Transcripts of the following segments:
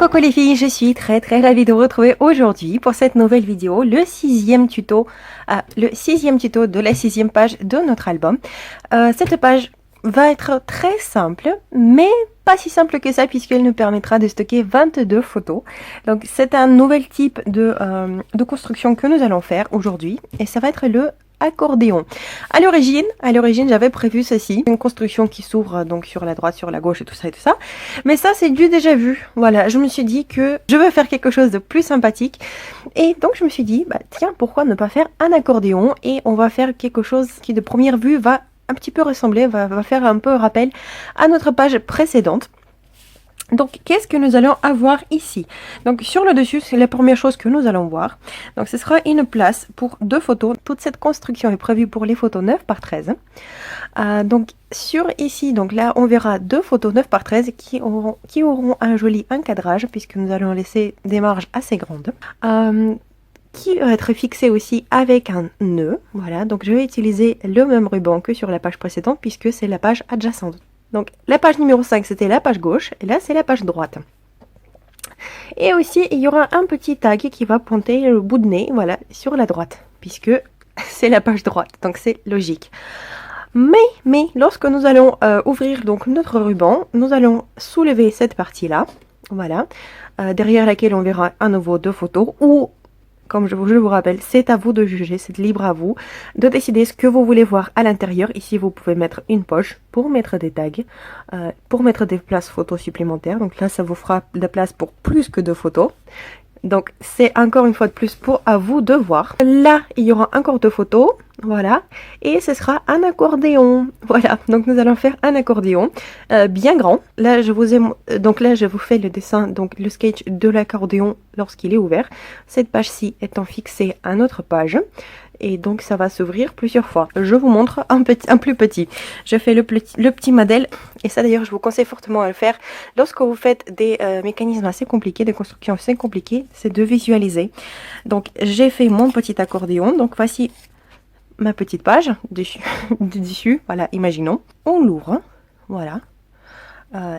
Coucou les filles, je suis très ravie de vous retrouver aujourd'hui pour cette nouvelle vidéo, le sixième tuto de la sixième page de notre album. Cette page va être très simple, mais pas si simple que ça puisqu'elle nous permettra de stocker 22 photos. Donc c'est un nouvel type de construction que nous allons faire aujourd'hui et ça va être le accordéon. À l'origine, j'avais prévu ceci, une construction qui s'ouvre donc sur la droite, sur la gauche et tout ça. Mais ça, c'est du déjà vu. Voilà, je me suis dit que je veux faire quelque chose de plus sympathique. Et donc, je me suis dit, bah tiens, pourquoi ne pas faire un accordéon? Et on va faire quelque chose qui, de première vue, va un petit peu ressembler, va faire un peu rappel à notre page précédente. Donc, qu'est-ce que nous allons avoir ici? Donc, sur le dessus, c'est la première chose que nous allons voir. Donc, ce sera une place pour 2 photos. Toute cette construction est prévue pour les photos 9 par 13. Donc, sur ici, donc là, on verra 2 photos 9 par 13 qui auront un joli encadrage puisque nous allons laisser des marges assez grandes. Qui va être fixé aussi avec un nœud. Voilà, donc je vais utiliser le même ruban que sur la page précédente puisque c'est la page adjacente. Donc la page numéro 5 c'était la page gauche et là c'est la page droite. Et aussi il y aura un petit tag qui va pointer le bout de nez, voilà, sur la droite puisque c'est la page droite, donc c'est logique. Mais lorsque nous allons ouvrir donc notre ruban, nous allons soulever cette partie là, voilà, derrière laquelle on verra à nouveau 2 photos ou comme je vous rappelle, c'est à vous de juger, c'est libre à vous de décider ce que vous voulez voir à l'intérieur. Ici, vous pouvez mettre une poche pour mettre des tags, pour mettre des places photos supplémentaires. Donc là, ça vous fera de la place pour plus que 2 photos. Donc c'est encore une fois de plus à vous de voir. Là, il y aura encore 2 photos, voilà. Et ce sera un accordéon. Voilà, donc nous allons faire un accordéon bien grand. Là, je vous fais le dessin, donc le sketch de l'accordéon lorsqu'il est ouvert. Cette page-ci étant fixée à notre page. Et donc ça va s'ouvrir plusieurs fois. Je vous montre un plus petit. Je fais le petit modèle. Et ça d'ailleurs, je vous conseille fortement à le faire. Lorsque vous faites des mécanismes assez compliqués, des constructions assez compliquées, c'est de visualiser. Donc j'ai fait mon petit accordéon. Donc voici ma petite page dessus. Voilà, imaginons. On l'ouvre. Voilà.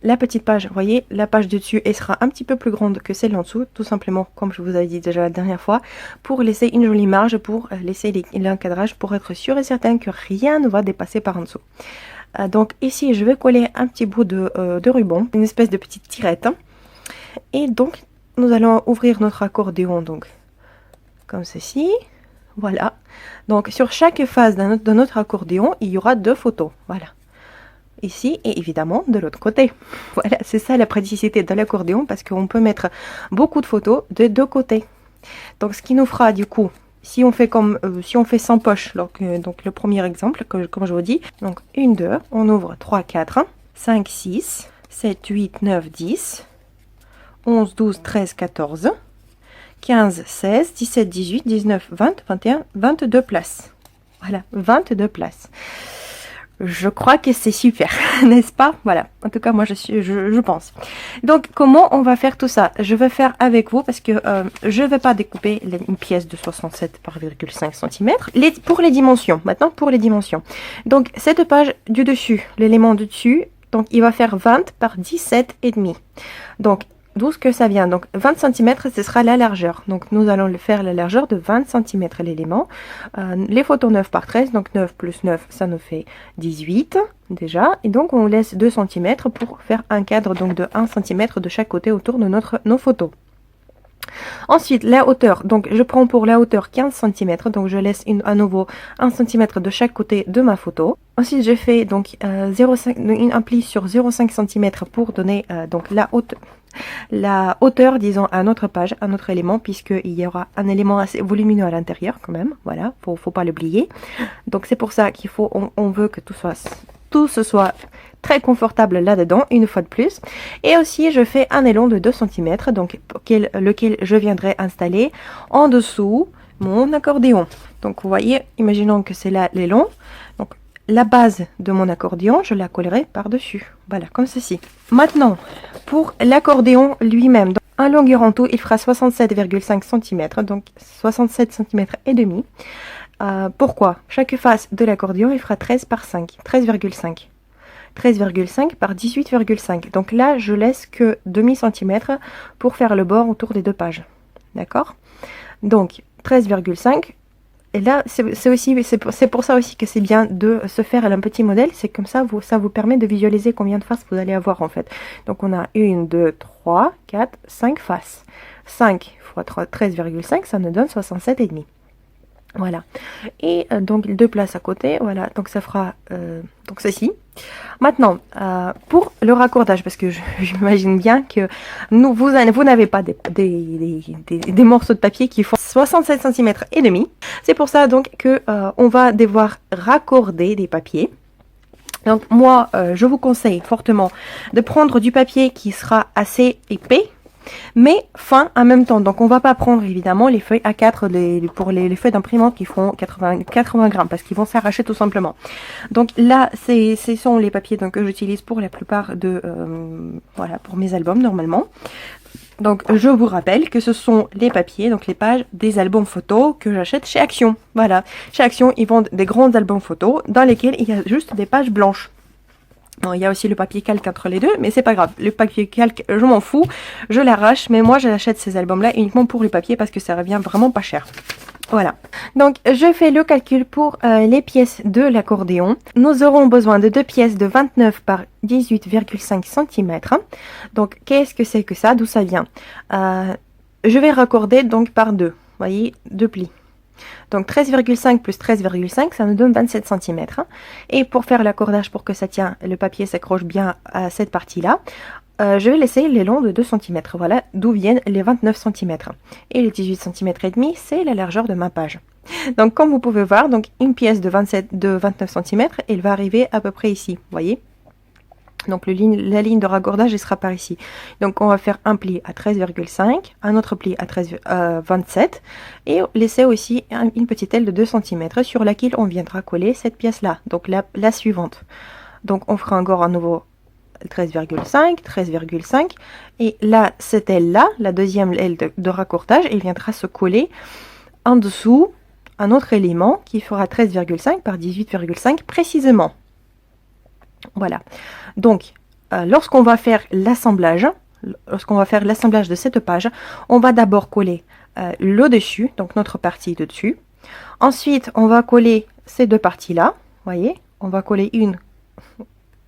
La petite page, vous voyez, la page de dessus, elle sera un petit peu plus grande que celle en dessous, tout simplement, comme je vous avais dit déjà la dernière fois, pour laisser une jolie marge, pour laisser l'encadrage, pour être sûr et certain que rien ne va dépasser par en dessous. Donc ici, je vais coller un petit bout de ruban, une espèce de petite tirette. Et donc, nous allons ouvrir notre accordéon, donc, comme ceci. Voilà. Donc, sur chaque face de notre accordéon, il y aura 2 photos. Voilà. Ici et évidemment de l'autre côté. Voilà, c'est ça la praticité de l'accordéon parce qu'on peut mettre beaucoup de photos de 2 côtés. Donc ce qui nous fera du coup, si on fait sans poche, donc le premier exemple, comme je vous dis, donc 1, 2, on ouvre 3, 4, 5, 6, 7, 8, 9, 10, 11, 12, 13, 14, 15, 16, 17, 18, 19, 20, 21, 22 places. Voilà, 22 places. Je crois que c'est super, n'est-ce pas? Voilà, en tout cas moi je pense. Donc comment on va faire tout ça? Je vais faire avec vous parce que je ne vais pas découper une pièce de 67 par 0,5 cm. Pour les dimensions, maintenant pour les dimensions. Donc cette page du dessus, l'élément du dessus, donc il va faire 20 par 17,5. Donc d'où ce que ça vient? Donc 20 cm, ce sera la largeur. Donc nous allons le faire la largeur de 20 cm l'élément. Les photos 9 par 13, donc 9 plus 9, ça nous fait 18 déjà. Et donc on laisse 2 cm pour faire un cadre donc de 1 cm de chaque côté autour de nos photos. Ensuite, la hauteur, donc je prends pour la hauteur 15 cm, donc je laisse à nouveau 1 cm de chaque côté de ma photo. Ensuite, je fais donc un pli sur 0,5 cm pour donner donc la hauteur, disons, à notre page, à notre élément, puisqu'il y aura un élément assez volumineux à l'intérieur quand même, voilà, faut pas l'oublier. Donc c'est pour ça qu'il faut, on veut que tout ce soit très confortable là-dedans, une fois de plus. Et aussi, je fais un élan de 2 cm, donc lequel je viendrai installer en dessous mon accordéon. Donc vous voyez, imaginons que c'est là l'élan. Donc la base de mon accordéon, je la collerai par-dessus. Voilà, comme ceci. Maintenant, pour l'accordéon lui-même, en longueur en tout, il fera 67,5 cm, donc 67 cm et demi. Pourquoi? Chaque face de l'accordéon, il fera 13 par 5, 13,5. 13,5 par 18,5. Donc là, je laisse que demi centimètre pour faire le bord autour des deux pages. D'accord? Donc 13,5. Et là, c'est pour ça aussi que c'est bien de se faire un petit modèle. C'est comme ça, ça vous permet de visualiser combien de faces vous allez avoir en fait. Donc on a 1, 2, 3, 4, 5 faces. 5 fois 13,5, ça nous donne 67,5. Voilà. Et donc deux places à côté, voilà. Donc ça fera donc ceci. Maintenant, pour le raccordage, parce que j'imagine bien que vous n'avez pas des morceaux de papier qui font 67 cm et demi. C'est pour ça donc que on va devoir raccorder des papiers. Donc moi, je vous conseille fortement de prendre du papier qui sera assez épais, mais fin en même temps. Donc on va pas prendre évidemment les feuilles A4 pour les feuilles d'imprimante qui font 80 grammes parce qu'ils vont s'arracher tout simplement. Donc là ce sont les papiers donc, que j'utilise pour la plupart de voilà, pour mes albums normalement. Donc je vous rappelle que ce sont les papiers, donc les pages des albums photos que j'achète chez Action. Voilà, chez Action ils vendent des grands albums photos dans lesquels il y a juste des pages blanches. Bon, il y a aussi le papier calque entre les deux, mais c'est pas grave. Le papier calque, je m'en fous, je l'arrache, mais moi j'achète ces albums-là uniquement pour le papier parce que ça revient vraiment pas cher. Voilà. Donc je fais le calcul pour les pièces de l'accordéon. Nous aurons besoin de deux pièces de 29 par 18,5 cm. Donc qu'est-ce que c'est que ça? D'où ça vient? Je vais raccorder donc par deux. Vous voyez, deux plis. Donc 13,5 plus 13,5, ça nous donne 27 cm. Et pour faire l'accordage, pour que ça tient, le papier s'accroche bien à cette partie-là, je vais laisser les longs de 2 cm. Voilà d'où viennent les 29 cm. Et les 18 cm et demi, c'est la largeur de ma page. Donc comme vous pouvez voir, donc une pièce de 29 cm, elle va arriver à peu près ici, vous voyez. Donc la ligne de raccordage elle sera par ici. Donc on va faire un pli à 13,5, un autre pli à 27 et laisser aussi une petite aile de 2 cm sur laquelle on viendra coller cette pièce là, donc la suivante. Donc on fera encore à nouveau 13,5, 13,5 et là cette aile là, la deuxième aile de raccordage, elle viendra se coller en dessous un autre élément qui fera 13,5 par 18,5 précisément. Voilà, donc lorsqu'on va faire l'assemblage de cette page, on va d'abord coller le dessus, donc notre partie de dessus. Ensuite, on va coller ces deux parties-là, voyez, on va coller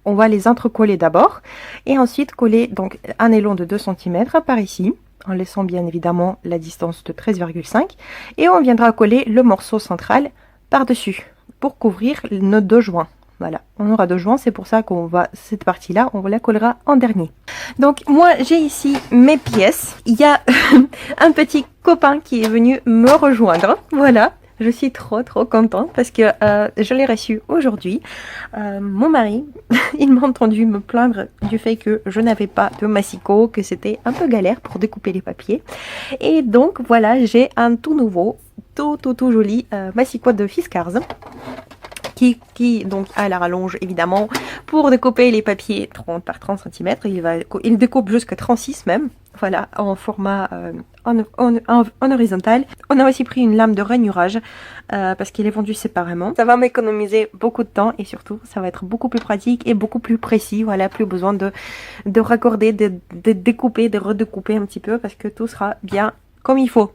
on va les entrecoller d'abord, et ensuite coller donc un élan de 2 cm par ici, en laissant bien évidemment la distance de 13,5, et on viendra coller le morceau central par-dessus, pour couvrir nos deux joints. Voilà, on aura deux joints, c'est pour ça qu'on va, cette partie-là, on la collera en dernier. Donc moi, j'ai ici mes pièces. Il y a un petit copain qui est venu me rejoindre. Voilà, je suis trop contente parce que je l'ai reçu aujourd'hui. Mon mari, il m'a entendu me plaindre du fait que je n'avais pas de massicot, que c'était un peu galère pour découper les papiers. Et donc voilà, j'ai un tout nouveau, tout joli massicot de Fiskars. Qui donc a la rallonge évidemment pour découper les papiers 30 par 30 cm. Il découpe jusqu'à 36 même. Voilà, en format en horizontal. On a aussi pris une lame de rainurage parce qu'il est vendu séparément. Ça va m'économiser beaucoup de temps et surtout ça va être beaucoup plus pratique et beaucoup plus précis. Voilà, plus besoin de raccorder, de découper, de redécouper un petit peu parce que tout sera bien comme il faut.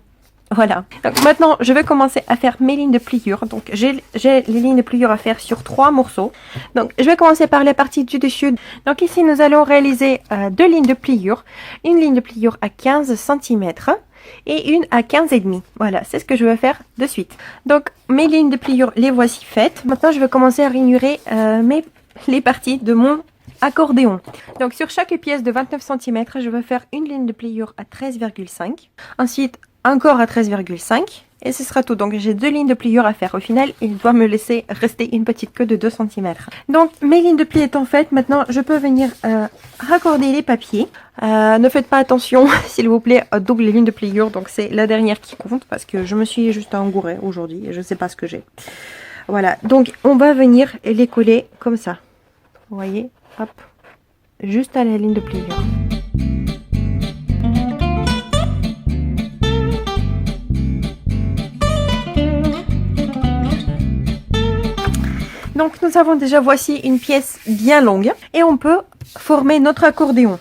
Voilà, donc maintenant je vais commencer à faire mes lignes de pliure. Donc j'ai les lignes de pliure à faire sur 3 morceaux. Donc je vais commencer par la partie du dessus. Donc ici nous allons réaliser deux lignes de pliure. Une ligne de pliure à 15 cm et une à 15,5. Voilà, c'est ce que je vais faire de suite. Donc mes lignes de pliure, les voici faites. Maintenant je vais commencer à rainurer les parties de mon accordéon. Donc sur chaque pièce de 29 cm, je vais faire une ligne de pliure à 13,5. Ensuite encore à 13,5 et ce sera tout. Donc j'ai deux lignes de pliure à faire. Au final, il doit me laisser rester une petite queue de 2 cm. Donc mes lignes de pli étant faites, maintenant je peux venir raccorder les papiers. Ne faites pas attention, s'il vous plaît, à double ligne de pliure. Donc c'est la dernière qui compte parce que je me suis juste engourée aujourd'hui et je ne sais pas ce que j'ai. Voilà, donc on va venir les coller comme ça. Vous voyez, hop, juste à la ligne de pliure. Donc nous avons déjà, voici une pièce bien longue et on peut former notre accordéon.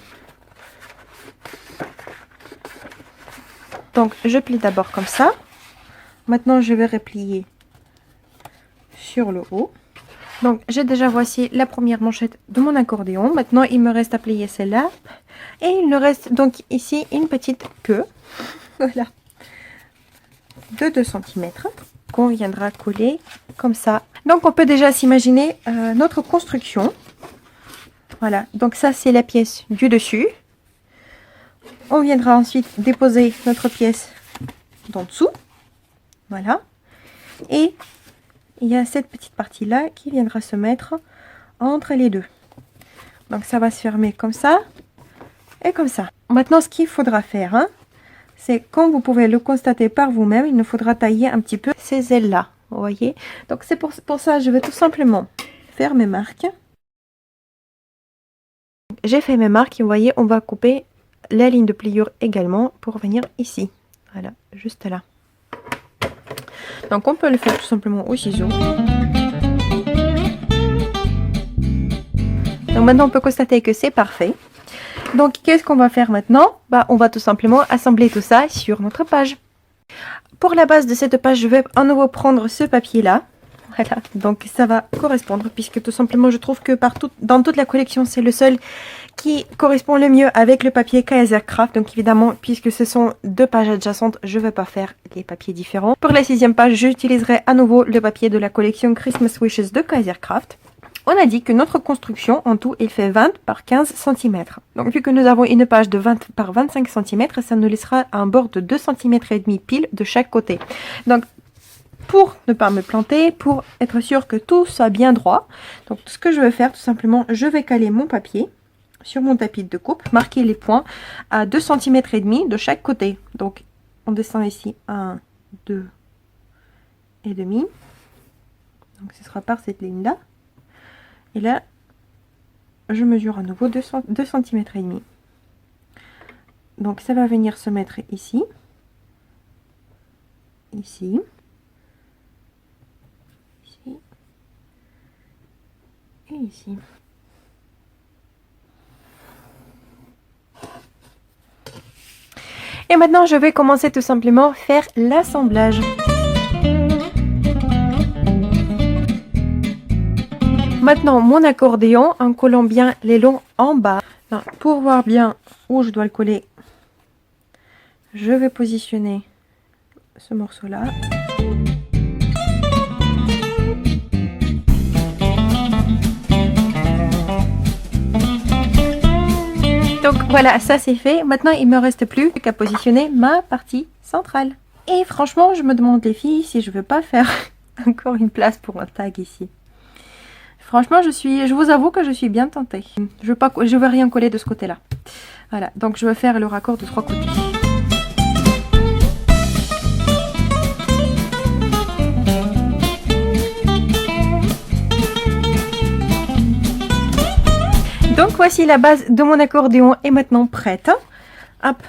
Donc je plie d'abord comme ça. Maintenant je vais replier sur le haut. Donc j'ai déjà, voici la première manchette de mon accordéon. Maintenant il me reste à plier celle-là. Et il me reste donc ici une petite queue. Voilà. De 2 cm qu'on viendra coller comme ça. Donc on peut déjà s'imaginer notre construction. Voilà, donc ça c'est la pièce du dessus. On viendra ensuite déposer notre pièce d'en dessous. Voilà. Et il y a cette petite partie là qui viendra se mettre entre les deux. Donc ça va se fermer comme ça et comme ça. Maintenant ce qu'il faudra faire, hein, c'est, comme vous pouvez le constater par vous-même, il nous faudra tailler un petit peu ces ailes là. Vous voyez, donc c'est pour ça je vais tout simplement faire mes marques. J'ai fait mes marques et vous voyez, on va couper la ligne de pliure également pour venir ici. Voilà, juste là. Donc on peut le faire tout simplement au ciseau. Donc maintenant on peut constater que c'est parfait. Donc qu'est-ce qu'on va faire maintenant? On va tout simplement assembler tout ça sur notre page. Pour la base de cette page, je vais à nouveau prendre ce papier là. Voilà, donc ça va correspondre puisque tout simplement je trouve que dans toute la collection c'est le seul qui correspond le mieux avec le papier Kaiserkraft. Donc évidemment, puisque ce sont deux pages adjacentes, je ne vais pas faire les papiers différents. Pour la 6e page, j'utiliserai à nouveau le papier de la collection Christmas Wishes de Kaiserkraft. On a dit que notre construction, en tout, il fait 20 par 15 cm. Donc, vu que nous avons une page de 20 par 25 cm, ça nous laissera un bord de 2 cm et demi pile de chaque côté. Donc, pour ne pas me planter, pour être sûr que tout soit bien droit, donc ce que je vais faire, tout simplement, je vais caler mon papier sur mon tapis de coupe, marquer les points à 2 cm et demi de chaque côté. Donc, on descend ici 1, 2 et demi. Donc, ce sera par cette ligne-là. Et là, je mesure à nouveau 2 cm et demi. Donc ça va venir se mettre ici, ici, ici et ici. Et maintenant, je vais commencer tout simplement à faire l'assemblage. Maintenant, mon accordéon, en collant bien les longs en bas. Pour voir bien où je dois le coller, je vais positionner ce morceau-là. Donc voilà, ça c'est fait. Maintenant, il me reste plus qu'à positionner ma partie centrale. Et franchement, je me demande les filles si je veux pas faire encore une place pour un tag ici. Franchement, je vous avoue que je suis bien tentée. Je veux rien coller de ce côté-là. Voilà, donc je vais faire le raccord de 3 côtés. Donc voici la base de mon accordéon est maintenant prête. Hop,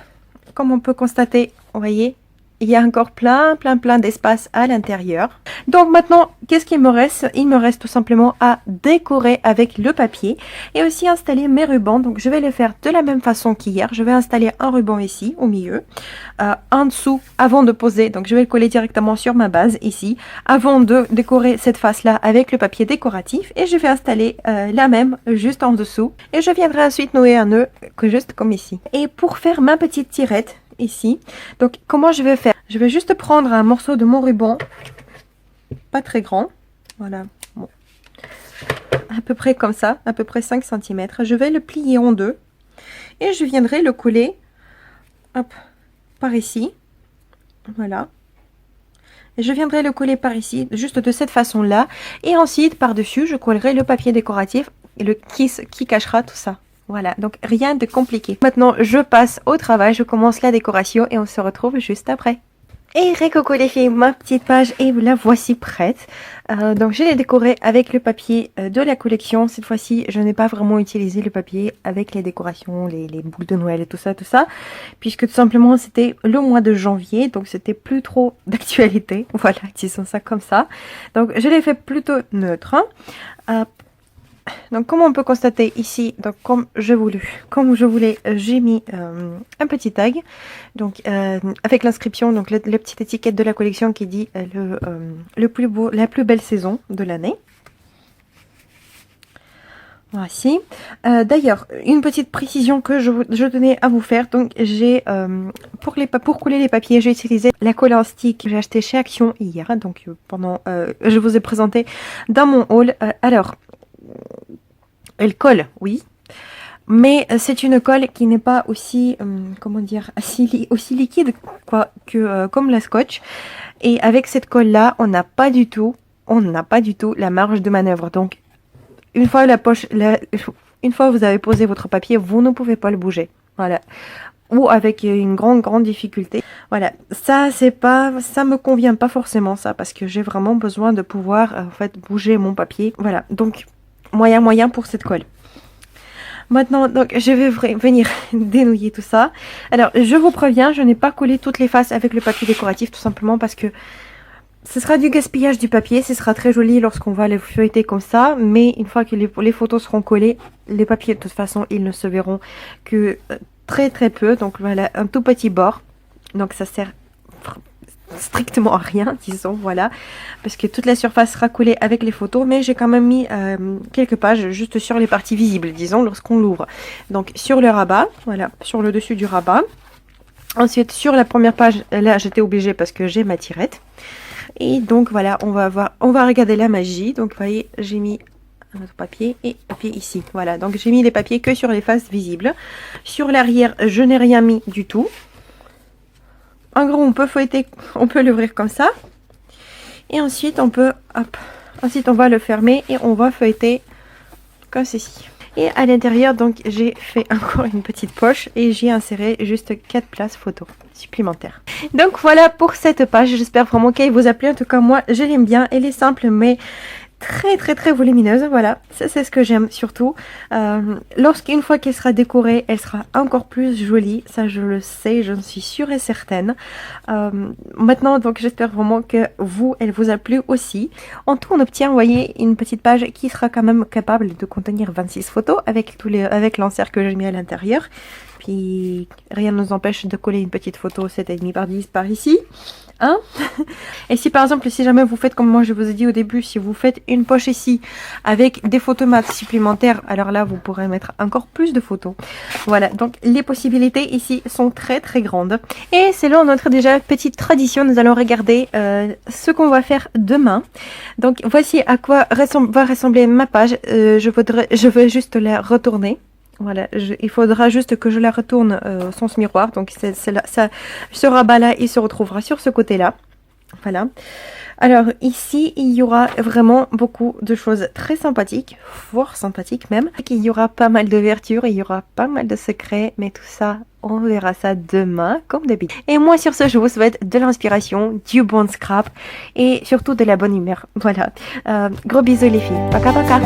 comme on peut constater, vous voyez, il y a encore plein d'espace à l'intérieur. Donc maintenant, qu'est-ce qu'il me reste? Il me reste tout simplement à décorer avec le papier et aussi installer mes rubans. Donc je vais les faire de la même façon qu'hier. Je vais installer un ruban ici au milieu, en dessous avant de poser. Donc je vais le coller directement sur ma base ici avant de décorer cette face-là avec le papier décoratif. Et je vais installer la même juste en dessous. Et je viendrai ensuite nouer un nœud juste comme ici. Et pour faire ma petite tirette ici, donc comment je vais faire? Je vais juste prendre un morceau de mon ruban, pas très grand, voilà, bon, à peu près comme ça, à peu près 5 cm. Je vais le plier en deux et je viendrai le coller, hop, par ici, voilà. Et je viendrai le coller par ici, juste de cette façon-là. Et ensuite, par-dessus, je collerai le papier décoratif qui cachera tout ça. Voilà, donc rien de compliqué. Maintenant, je passe au travail, je commence la décoration et on se retrouve juste après. Et coucou les filles, ma petite page et la voici prête. Donc je l'ai décorée avec le papier de la collection. Cette fois-ci, je n'ai pas vraiment utilisé le papier avec les décorations, les boules de Noël et tout ça, puisque tout simplement c'était le mois de janvier, donc c'était plus trop d'actualité. Voilà, disons ça comme ça. Donc je l'ai fait plutôt neutre. Donc comme on peut constater ici, donc comme je voulais, j'ai mis un petit tag, donc avec l'inscription, donc la petite étiquette de la collection qui dit le plus beau, la plus belle saison de l'année. Voici. D'ailleurs, une petite précision que je tenais à vous faire. Donc j'ai pour coller les papiers, j'ai utilisé la colle en stick que j'ai acheté chez Action hier. Donc je vous ai présenté dans mon haul. Alors elle colle, oui, mais c'est une colle qui n'est pas aussi, comment dire, aussi liquide quoi, que comme la scotch. Et avec cette colle là, on n'a pas du tout la marge de manœuvre. Donc une fois une fois vous avez posé votre papier, vous ne pouvez pas le bouger. Voilà. Ou avec une grande difficulté. Voilà, ça me convient pas forcément ça, parce que j'ai vraiment besoin de pouvoir en fait bouger mon papier. Voilà, donc moyen pour cette colle. Maintenant, donc je vais venir dénouiller tout ça. Alors, je vous préviens, je n'ai pas collé toutes les faces avec le papier décoratif, tout simplement parce que ce sera du gaspillage du papier. Ce sera très joli lorsqu'on va les feuilleter comme ça, mais une fois que les photos seront collées, les papiers de toute façon, ils ne se verront que très peu. Donc voilà, un tout petit bord. Donc ça sert strictement à rien, disons, voilà, parce que toute la surface sera collée avec les photos, mais j'ai quand même mis quelques pages juste sur les parties visibles, disons, lorsqu'on l'ouvre. Donc sur le rabat, voilà, sur le dessus du rabat. Ensuite sur la première page, là j'étais obligée parce que j'ai ma tirette. Et donc voilà, on va regarder la magie. Donc vous voyez, j'ai mis un autre papier et papier ici. Voilà, donc j'ai mis les papiers que sur les faces visibles. Sur l'arrière, je n'ai rien mis du tout. En gros, on peut feuilleter, on peut l'ouvrir comme ça. Et ensuite, ensuite on va le fermer et on va feuilleter comme ceci. Et à l'intérieur, donc, j'ai fait encore une petite poche et j'ai inséré juste 4 places photos supplémentaires. Donc voilà pour cette page. J'espère vraiment qu'elle vous a plu. En tout cas, moi, je l'aime bien. Elle est simple, mais très volumineuse. Voilà, ça c'est ce que j'aime surtout. Lorsqu'une fois qu'elle sera décorée, elle sera encore plus jolie, ça je le sais, j'en suis sûre et certaine. Maintenant, donc j'espère vraiment que elle vous a plu aussi. En tout, on obtient, vous voyez, une petite page qui sera quand même capable de contenir 26 photos avec l'enserre que j'ai mis à l'intérieur. Puis rien ne nous empêche de coller une petite photo 7,5 par 10 par ici. Hein. Et si par exemple, si jamais vous faites comme moi je vous ai dit au début, si vous faites une poche ici avec des photomates supplémentaires, alors là vous pourrez mettre encore plus de photos. Voilà, donc les possibilités ici sont très grandes. Et selon notre déjà petite tradition, nous allons regarder ce qu'on va faire demain. Donc voici à quoi va ressembler ma page. Je veux juste la retourner. Voilà, il faudra juste que je la retourne au sens miroir. Donc ce rabat-là, il se retrouvera sur ce côté-là. Voilà. Alors ici, il y aura vraiment beaucoup de choses très sympathiques, fort sympathiques même. Il y aura pas mal d'ouvertures, il y aura pas mal de secrets, mais tout ça, on verra ça demain, comme d'habitude. Et moi, sur ce, je vous souhaite de l'inspiration, du bon scrap et surtout de la bonne humeur. Voilà. Gros bisous les filles. Paka paka.